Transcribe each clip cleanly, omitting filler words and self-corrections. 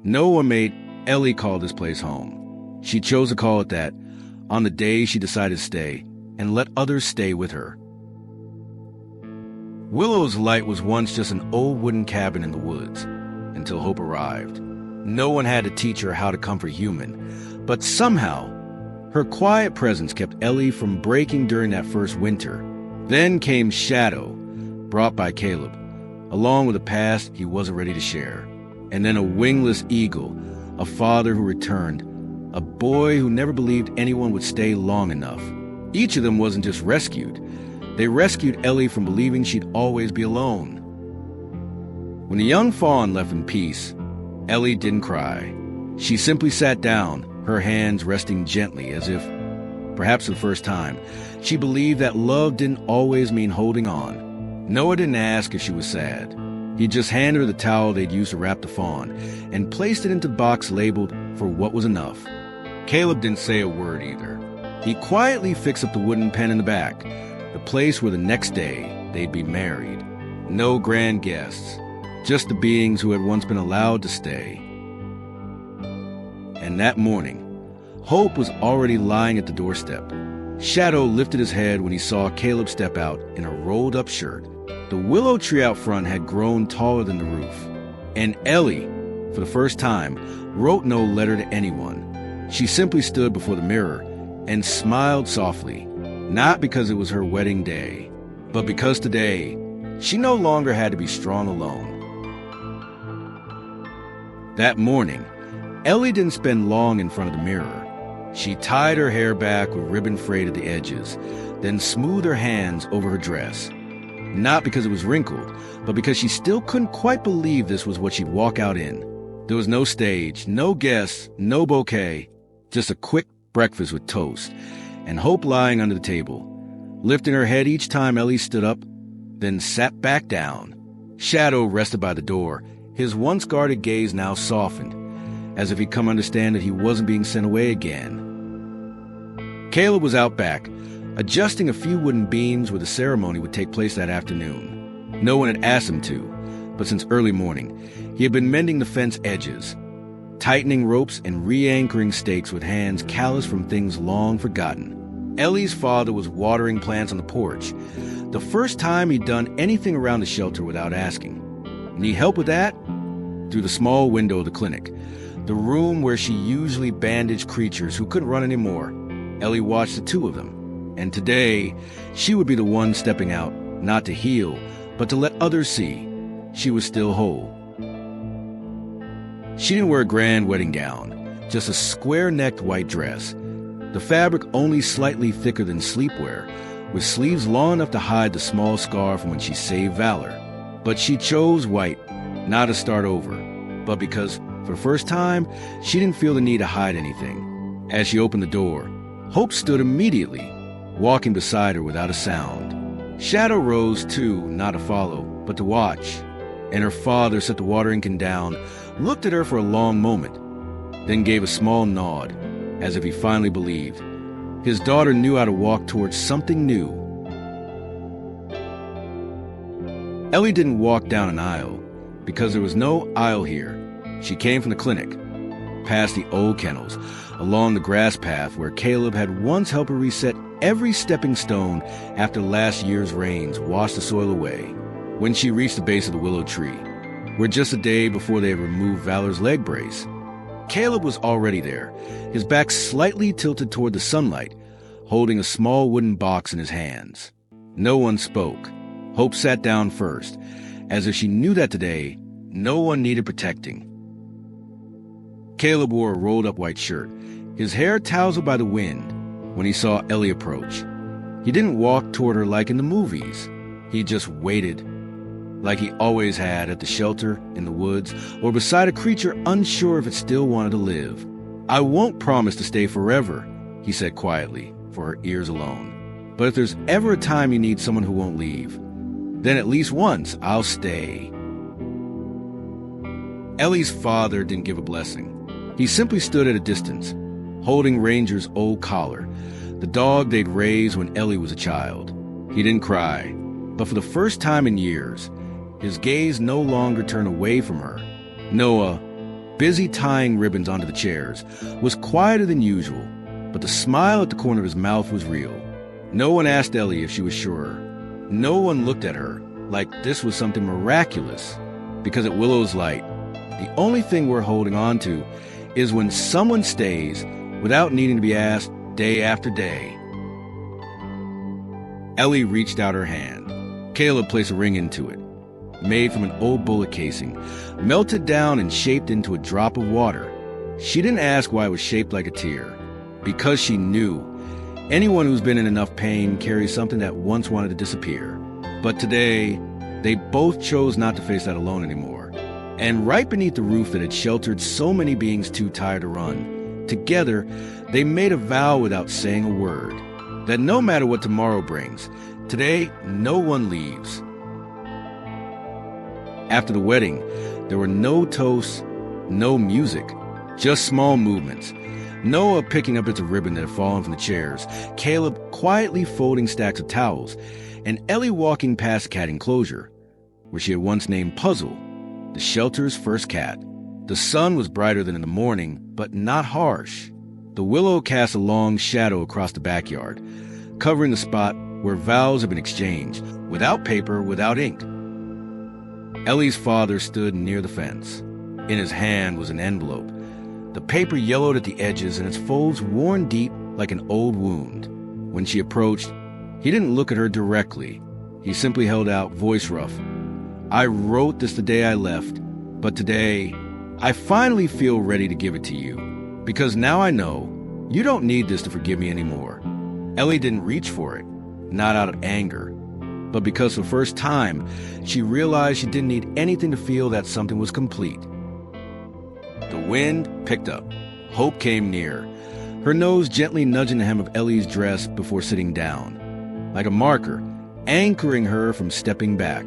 Noah made Ellie call this place home. She chose to call it that on the day she decided to stay and let others stay with her. Willow's light was once just an old wooden cabin in the woods until Hope arrived. No one had to teach her how to comfort human, but somehow her quiet presence kept Ellie from breaking during that first winter. Then came Shadow, brought by Caleb, along with a past he wasn't ready to share. And then a wingless eagle, a father who returned, a boy who never believed anyone would stay long enough. Each of them wasn't just rescued. They rescued Ellie from believing she'd always be alone. When the young fawn left in peace, Ellie didn't cry. She simply sat down, her hands resting gently as if, perhaps for the first time, she believed that love didn't always mean holding on. Noah didn't ask if she was sad. He just handed her the towel they'd used to wrap the fawn and placed it into the box labeled for what was enough. Caleb didn't say a word either. He quietly fixed up the wooden pen in the back, the place where the next day they'd be married. No grand guests, just the beings who had once been allowed to stay. And that morning, Hope was already lying at the doorstep. Shadow lifted his head when he saw Caleb step out in a rolled-up shirt. The willow tree out front had grown taller than the roof. And Ellie, for the first time, wrote no letter to anyone. She simply stood before the mirror and smiled softly, not because it was her wedding day, but because today she no longer had to be strong alone. That morning, Ellie didn't spend long in front of the mirror. She tied her hair back with ribbon frayed at the edges, then smoothed her hands over her dress. Not because it was wrinkled, but because she still couldn't quite believe this was what she'd walk out in. There was no stage, no guests, no bouquet, just a quick breakfast with toast, and Hope lying under the table, lifting her head each time Ellie stood up, then sat back down. Shadow rested by the door, his once guarded gaze now softened, as if he'd come understand that he wasn't being sent away again. Caleb was out back, adjusting a few wooden beams where the ceremony would take place that afternoon. No one had asked him to, but since early morning, he had been mending the fence edges, tightening ropes and re-anchoring stakes with hands calloused from things long forgotten. Ellie's father was watering plants on the porch, the first time he'd done anything around the shelter without asking. Need help with that? Through the small window of the clinic, the room where she usually bandaged creatures who couldn't run anymore, Ellie watched the two of them. And today, she would be the one stepping out, not to heal, but to let others see she was still whole. She didn't wear a grand wedding gown, just a square-necked white dress, the fabric only slightly thicker than sleepwear, with sleeves long enough to hide the small scar from when she saved Valor. But she chose white, not to start over, but because, for the first time, she didn't feel the need to hide anything. As she opened the door, Hope stood immediately, walking beside her without a sound. Shadow rose too, not to follow, but to watch. And her father set the watering can down, looked at her for a long moment, then gave a small nod, as if he finally believed. His daughter knew how to walk towards something new. Ellie didn't walk down an aisle, because there was no aisle here. She came from the clinic, past the old kennels, along the grass path where Caleb had once helped her reset every stepping stone after last year's rains washed the soil away. When she reached the base of the willow tree, where just a day before they had removed Valor's leg brace, Caleb was already there, his back slightly tilted toward the sunlight, holding a small wooden box in his hands. No one spoke. Hope sat down first, as if she knew that today no one needed protecting. Caleb wore a rolled-up white shirt, his hair tousled by the wind, when he saw Ellie approach. He didn't walk toward her like in the movies. He just waited, like he always had at the shelter, in the woods, or beside a creature unsure if it still wanted to live. "I won't promise to stay forever," he said quietly, for her ears alone. "But if there's ever a time you need someone who won't leave, then at least once I'll stay." Ellie's father didn't give a blessing. He simply stood at a distance, holding Ranger's old collar, the dog they'd raised when Ellie was a child. He didn't cry, but for the first time in years, his gaze no longer turned away from her. Noah, busy tying ribbons onto the chairs, was quieter than usual, but the smile at the corner of his mouth was real. No one asked Ellie if she was sure. No one looked at her like this was something miraculous, because at Willow's light, the only thing we're holding on to is when someone stays without needing to be asked day after day. Ellie reached out her hand. Caleb placed a ring into it, made from an old bullet casing, melted down and shaped into a drop of water. She didn't ask why it was shaped like a tear, because she knew anyone who's been in enough pain carries something that once wanted to disappear. But today, they both chose not to face that alone anymore. And right beneath the roof that had sheltered so many beings too tired to run, together, they made a vow without saying a word, that no matter what tomorrow brings, today no one leaves. After the wedding, there were no toasts, no music, just small movements. Noah picking up bits of ribbon that had fallen from the chairs, Caleb quietly folding stacks of towels, and Ellie walking past the cat enclosure, where she had once named Puzzle, the shelter's first cat. The sun was brighter than in the morning, but not harsh. The willow cast a long shadow across the backyard, covering the spot where vows had been exchanged, without paper, without ink. Ellie's father stood near the fence. In his hand was an envelope. The paper yellowed at the edges and its folds worn deep like an old wound. When she approached, he didn't look at her directly. He simply held out, voice rough. "I wrote this the day I left, but today, I finally feel ready to give it to you. Because now I know you don't need this to forgive me anymore." Ellie didn't reach for it, not out of anger, but because for the first time, she realized she didn't need anything to feel that something was complete. The wind picked up. Hope came near, her nose gently nudging the hem of Ellie's dress before sitting down, like a marker, anchoring her from stepping back.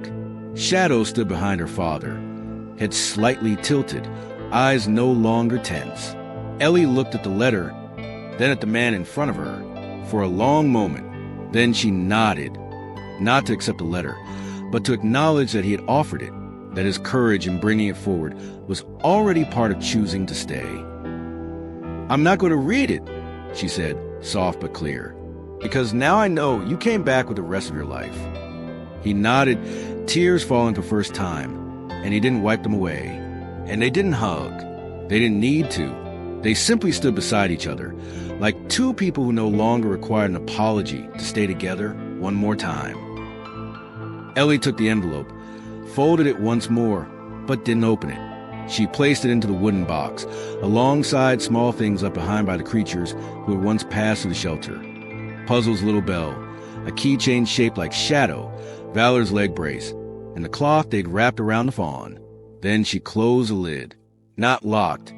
Shadow stood behind her father, head slightly tilted, eyes no longer tense. Ellie looked at the letter, then at the man in front of her, for a long moment. Then she nodded, not to accept the letter, but to acknowledge that he had offered it, that his courage in bringing it forward was already part of choosing to stay. "I'm not going to read it," she said, soft but clear, "because now I know you came back with the rest of your life." He nodded, tears falling for the first time, and he didn't wipe them away. And they didn't hug. They didn't need to. They simply stood beside each other, like two people who no longer required an apology to stay together one more time. Ellie took the envelope, folded it once more, but didn't open it. She placed it into the wooden box, alongside small things left behind by the creatures who had once passed through the shelter. Puzzle's little bell, a keychain shaped like Shadow, Valor's leg brace, and the cloth they'd wrapped around the fawn. Then she closed the lid, not locked,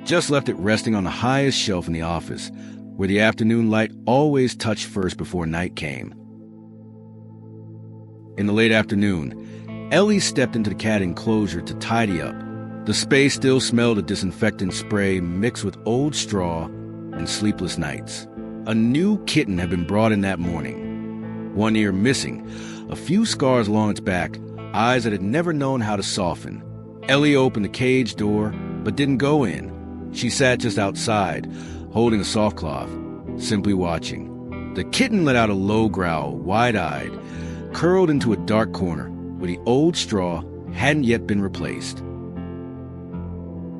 just left it resting on the highest shelf in the office, where the afternoon light always touched first before night came. In the late afternoon, Ellie stepped into the cat enclosure to tidy up. The space still smelled of disinfectant spray mixed with old straw and sleepless nights. A new kitten had been brought in that morning. One ear missing, a few scars along its back, eyes that had never known how to soften. Ellie opened the cage door, but didn't go in. She sat just outside, holding a soft cloth, simply watching. The kitten let out a low growl, wide-eyed, curled into a dark corner where the old straw hadn't yet been replaced.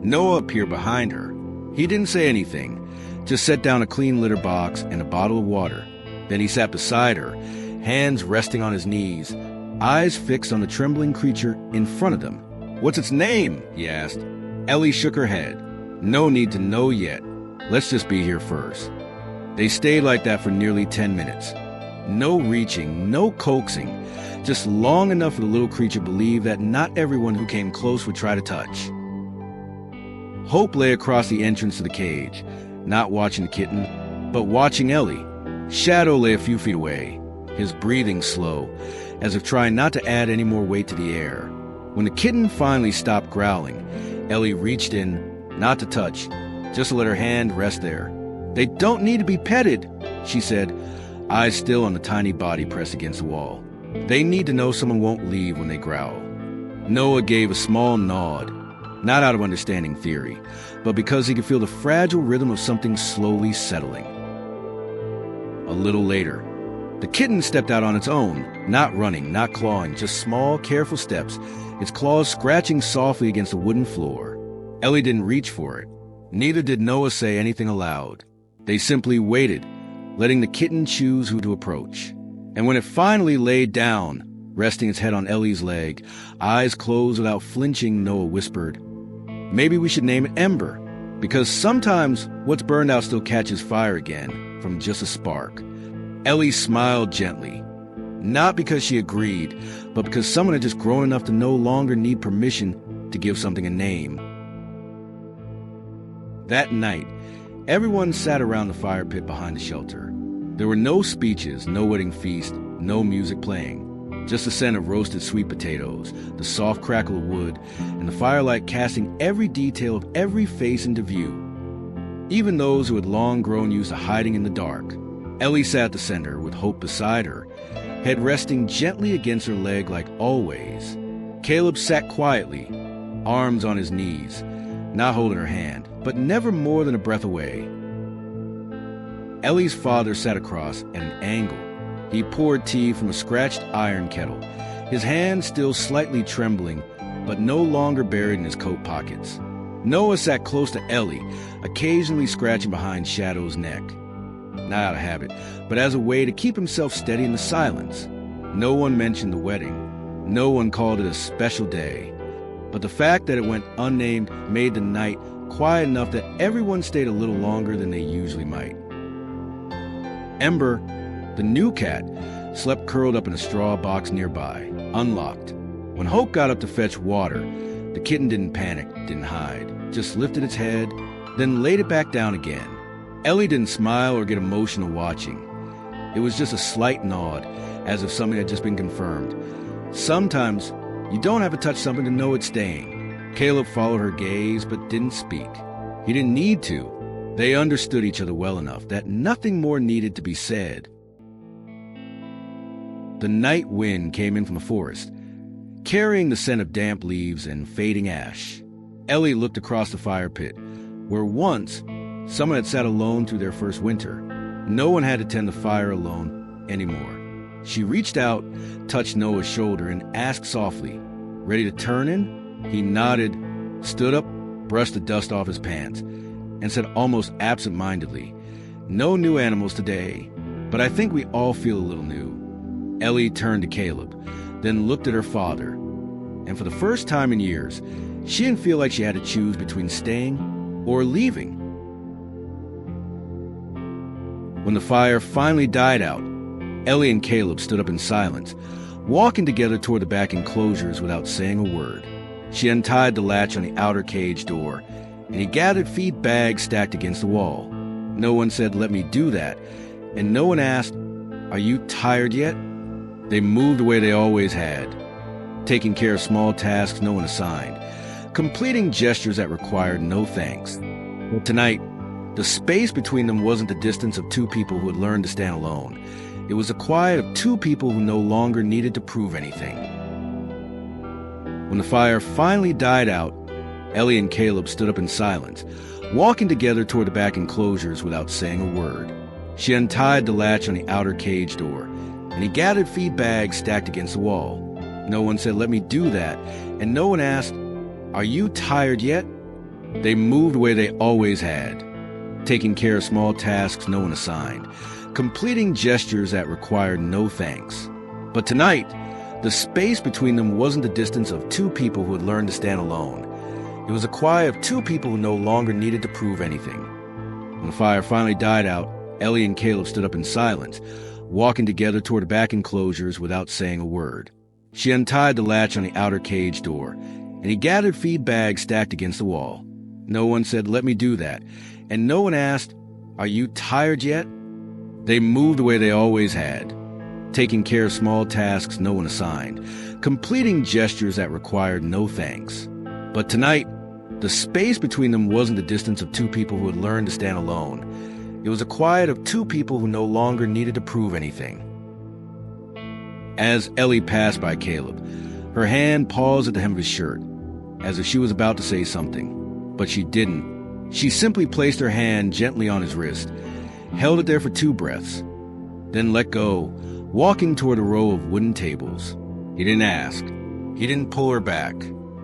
Noah appeared behind her. He didn't say anything, just set down a clean litter box and a bottle of water. Then he sat beside her, hands resting on his knees, eyes fixed on the trembling creature in front of them. "What's its name?" he asked. Ellie shook her head. "No need to know yet. Let's just be here first." They stayed like that for nearly 10 minutes. No reaching, no coaxing, just long enough for the little creature to believe that not everyone who came close would try to touch. Hope lay across the entrance to the cage, not watching the kitten, but watching Ellie. Shadow lay a few feet away, his breathing slow, as if trying not to add any more weight to the air. When the kitten finally stopped growling, Ellie reached in, not to touch, just to let her hand rest there. "They don't need to be petted," she said, eyes still on the tiny body pressed against the wall. "They need to know someone won't leave when they growl." Noah gave a small nod. not out of understanding theory, but because he could feel the fragile rhythm of something slowly settling. A little later, the kitten stepped out on its own, not running, not clawing, just small, careful steps, its claws scratching softly against the wooden floor. Ellie didn't reach for it. Neither did Noah say anything aloud. They simply waited, letting the kitten choose who to approach. And when it finally laid down, resting its head on Ellie's leg, eyes closed without flinching, Noah whispered, "Maybe we should name it Ember, because sometimes what's burned out still catches fire again from just a spark." Ellie smiled gently, not because she agreed, but because someone had just grown enough to no longer need permission to give something a name. That night, everyone sat around the fire pit behind the shelter. There were no speeches, no wedding feast, no music playing. Just the scent of roasted sweet potatoes, the soft crackle of wood, and the firelight casting every detail of every face into view. Even those who had long grown used to hiding in the dark. Ellie sat at the center, with Hope beside her, head resting gently against her leg like always. Caleb sat quietly, arms on his knees, not holding her hand, but never more than a breath away. Ellie's father sat across at an angle. He poured tea from a scratched iron kettle, his hand still slightly trembling, but no longer buried in his coat pockets. Noah sat close to Ellie, occasionally scratching behind Shadow's neck. Not out of habit, but as a way to keep himself steady in the silence. No one mentioned the wedding. No one called it a special day. But the fact that it went unnamed made the night quiet enough that everyone stayed a little longer than they usually might. Ember, the new cat, slept curled up in a straw box nearby, unlocked. When Hope got up to fetch water, the kitten didn't panic, didn't hide, just lifted its head, then laid it back down again. Ellie didn't smile or get emotional watching. It was just a slight nod, as if something had just been confirmed. Sometimes, you don't have to touch something to know it's staying. Caleb followed her gaze, but didn't speak. He didn't need to. They understood each other well enough that nothing more needed to be said. The night wind came in from the forest, carrying the scent of damp leaves and fading ash. Ellie looked across the fire pit, where once someone had sat alone through their first winter. No one had to tend the fire alone anymore. She reached out, touched Noah's shoulder, and asked softly, "Ready to turn in?" He nodded, stood up, brushed the dust off his pants, and said almost absent-mindedly, "No new animals today, but I think we all feel a little new." Ellie turned to Caleb, then looked at her father, and for the first time in years, she didn't feel like she had to choose between staying or leaving. When the fire finally died out, Ellie and Caleb stood up in silence, walking together toward the back enclosures without saying a word. She untied the latch on the outer cage door, and he gathered feed bags stacked against the wall. No one said, "Let me do that," and no one asked, "Are you tired yet?" They moved the way they always had, taking care of small tasks no one assigned, completing gestures that required no thanks. Tonight, the space between them wasn't the distance of two people who had learned to stand alone. It was the quiet of two people who no longer needed to prove anything. When the fire finally died out, Ellie and Caleb stood up in silence, walking together toward the back enclosures without saying a word. She untied the latch on the outer cage door, and he gathered feed bags stacked against the wall. No one said, "Let me do that," and no one asked, "Are you tired yet?" They moved the way they always had, taking care of small tasks no one assigned, completing gestures that required no thanks. But tonight, the space between them wasn't the distance of two people who had learned to stand alone. It was the quiet of two people who no longer needed to prove anything. When the fire finally died out, Ellie and Caleb stood up in silence, walking together toward the back enclosures without saying a word. She untied the latch on the outer cage door, and he gathered feed bags stacked against the wall. No one said, "Let me do that," and no one asked, "Are you tired yet?" They moved the way they always had, taking care of small tasks no one assigned, completing gestures that required no thanks. But tonight, the space between them wasn't the distance of two people who had learned to stand alone. It was the quiet of two people who no longer needed to prove anything. As Ellie passed by Caleb, her hand paused at the hem of his shirt. as if she was about to say something, but she didn't. She simply placed her hand gently on his wrist, held it there for 2 breaths, then let go, walking toward a row of wooden tables. He didn't ask. He didn't pull her back.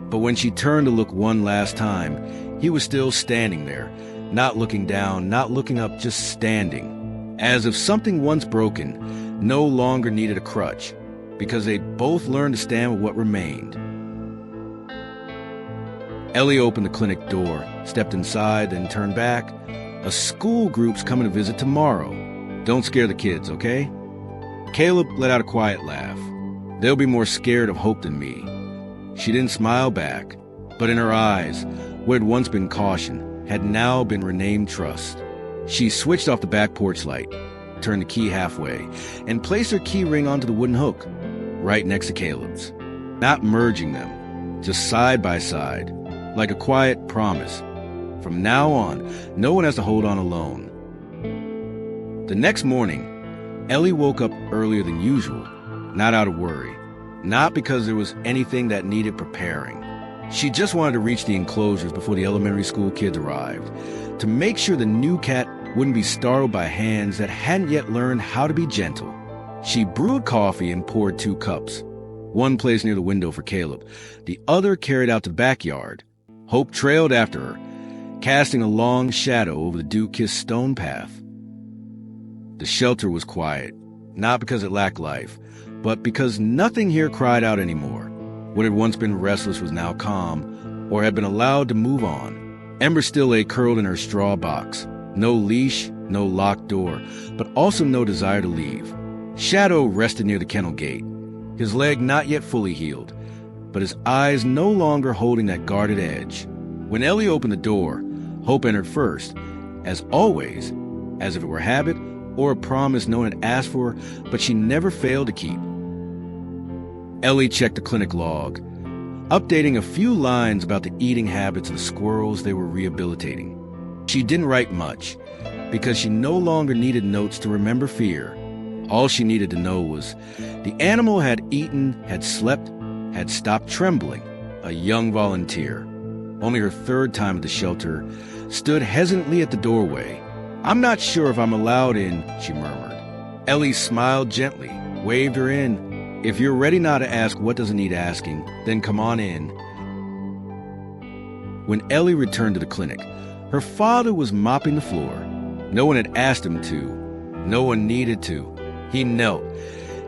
But when she turned to look one last time, he was still standing there, not looking down, not looking up, just standing, as if something once broken no longer needed a crutch, because they'd both learned to stand with what remained. Ellie opened the clinic door, stepped inside, then turned back. A school group's coming to visit tomorrow. Don't scare the kids, okay? Caleb let out a quiet laugh. They'll be more scared of Hope than me. She didn't smile back, but in her eyes, what had once been caution, had now been renamed trust. She switched off the back porch light, turned the key halfway, and placed her key ring onto the wooden hook, right next to Caleb's. Not merging them, just side by side, like a quiet promise. From now on, no one has to hold on alone. The next morning, Ellie woke up earlier than usual, not out of worry, not because there was anything that needed preparing. She just wanted to reach the enclosures before the elementary school kids arrived, to make sure the new cat wouldn't be startled by hands that hadn't yet learned how to be gentle. She brewed coffee and poured 2 cups, one placed near the window for Caleb, the other carried out to the backyard. Hope trailed after her, casting a long shadow over the dew-kissed stone path. The shelter was quiet, not because it lacked life, but because nothing here cried out anymore. What had once been restless was now calm, or had been allowed to move on. Ember still lay curled in her straw box. No leash, no locked door, but also no desire to leave. Shadow rested near the kennel gate, his leg not yet fully healed, but his eyes no longer holding that guarded edge. When Ellie opened the door, Hope entered first, as always, as if it were habit or a promise no one had asked for, but she never failed to keep. Ellie checked the clinic log, updating a few lines about the eating habits of the squirrels they were rehabilitating. She didn't write much, because she no longer needed notes to remember fear. All she needed to know was the animal had eaten, had slept, had stopped trembling. A young volunteer, only her 3rd time at the shelter, stood hesitantly at the doorway. "I'm not sure if I'm allowed in," she murmured. Ellie smiled gently, waved her in. "If you're ready now to ask what doesn't need asking, then come on in." When Ellie returned to the clinic, her father was mopping the floor. No one had asked him to. No one needed to. He knelt,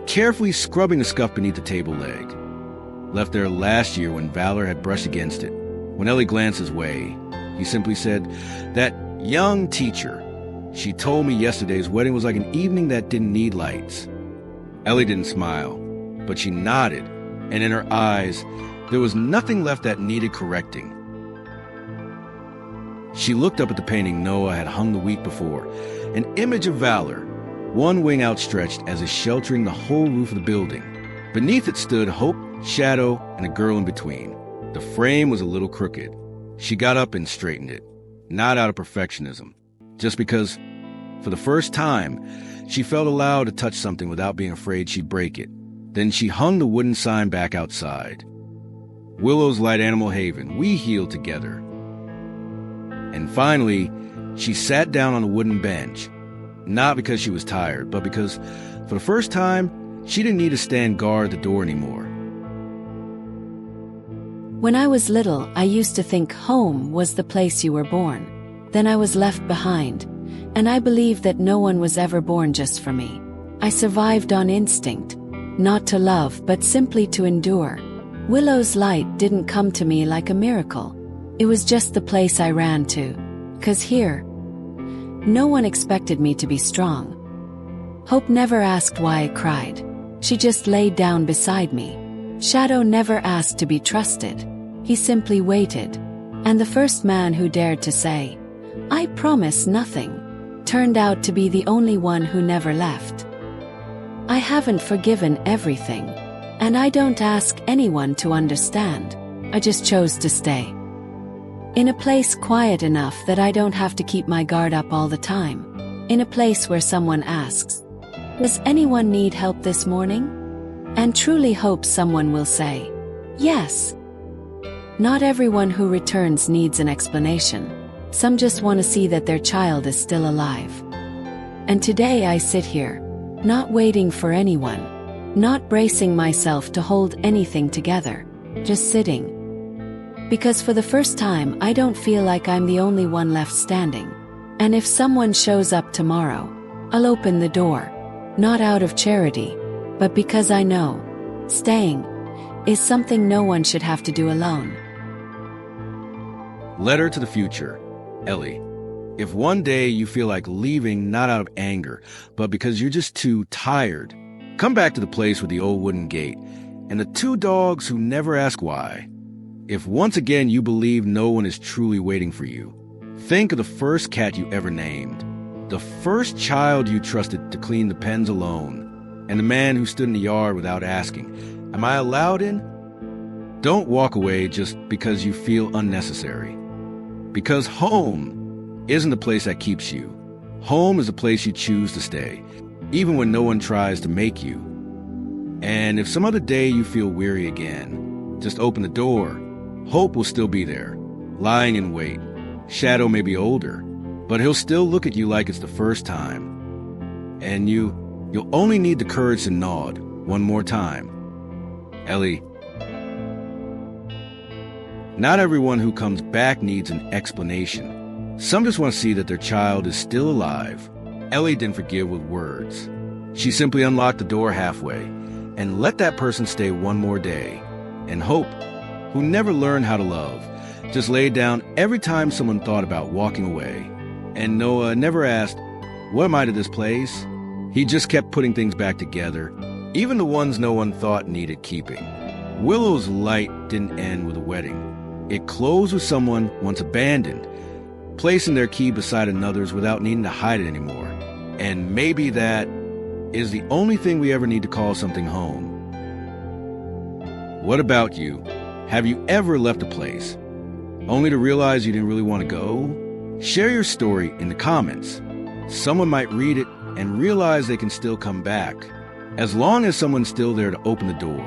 carefully scrubbing the scuff beneath the table leg. Left there last year when Valor had brushed against it. When Ellie glanced his way, he simply said, "That young teacher. She told me yesterday's wedding was like an evening that didn't need lights." Ellie didn't smile, but she nodded, and in her eyes, there was nothing left that needed correcting. She looked up at the painting Noah had hung the week before, an image of Valor, one wing outstretched as if sheltering the whole roof of the building. Beneath it stood Hope, Shadow, and a girl in between. The frame was a little crooked. She got up and straightened it, not out of perfectionism, just because, for the first time, she felt allowed to touch something without being afraid she'd break it. Then she hung the wooden sign back outside. "Willow's Light Animal Haven. We heal together." And finally, she sat down on a wooden bench, not because she was tired, but because, for the first time, she didn't need to stand guard at the door anymore. When I was little, I used to think home was the place you were born. Then I was left behind, and I believed that no one was ever born just for me. I survived on instinct, not to love but simply to endure. Willow's light didn't come to me like a miracle. It was just the place I ran to. 'Cause here, no one expected me to be strong. Hope never asked why I cried. She just laid down beside me. Shadow never asked to be trusted. He simply waited. And the first man who dared to say, "I promise nothing," turned out to be the only one who never left. I haven't forgiven everything, and I don't ask anyone to understand. I just chose to stay. In a place quiet enough that I don't have to keep my guard up all the time. In a place where someone asks, "Does anyone need help this morning?" And truly hope someone will say, "Yes." Not everyone who returns needs an explanation. Some just want to see that their child is still alive. And today I sit here, not waiting for anyone, not bracing myself to hold anything together, just sitting. Because for the first time I don't feel like I'm the only one left standing. And if someone shows up tomorrow, I'll open the door, not out of charity, but because I know staying is something no one should have to do alone. Letter to the future. Ellie. If one day you feel like leaving not out of anger, but because you're just too tired, come back to the place with the old wooden gate and the two dogs who never ask why. If once again you believe no one is truly waiting for you, think of the first cat you ever named, the first child you trusted to clean the pens alone, and the man who stood in the yard without asking, "Am I allowed in?" Don't walk away just because you feel unnecessary. Because home isn't the place that keeps you. Home is the place you choose to stay, even when no one tries to make you. And if some other day you feel weary again, just open the door. Hope will still be there, lying in wait. Shadow may be older, but he'll still look at you like it's the first time. And you'll only need the courage to nod one more time. Ellie. Not everyone who comes back needs an explanation. Some just want to see that their child is still alive. Ellie didn't forgive with words. She simply unlocked the door halfway and let that person stay one more day. And Hope, who never learned how to love, just laid down every time someone thought about walking away. And Noah never asked, "What am I to this place?" He just kept putting things back together, even the ones no one thought needed keeping. Willow's light didn't end with a wedding. It closed with someone once abandoned, placing their key beside another's without needing to hide it anymore. And maybe that is the only thing we ever need to call something home. What about you? Have you ever left a place only to realize you didn't really want to go? Share your story in the comments. Someone might read it and realize they can still come back, as long as someone's still there to open the door.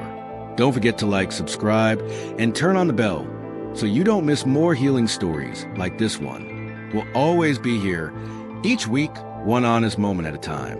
Don't forget to like, subscribe, and turn on the bell so you don't miss more healing stories like this one. We'll always be here, each week, one honest moment at a time.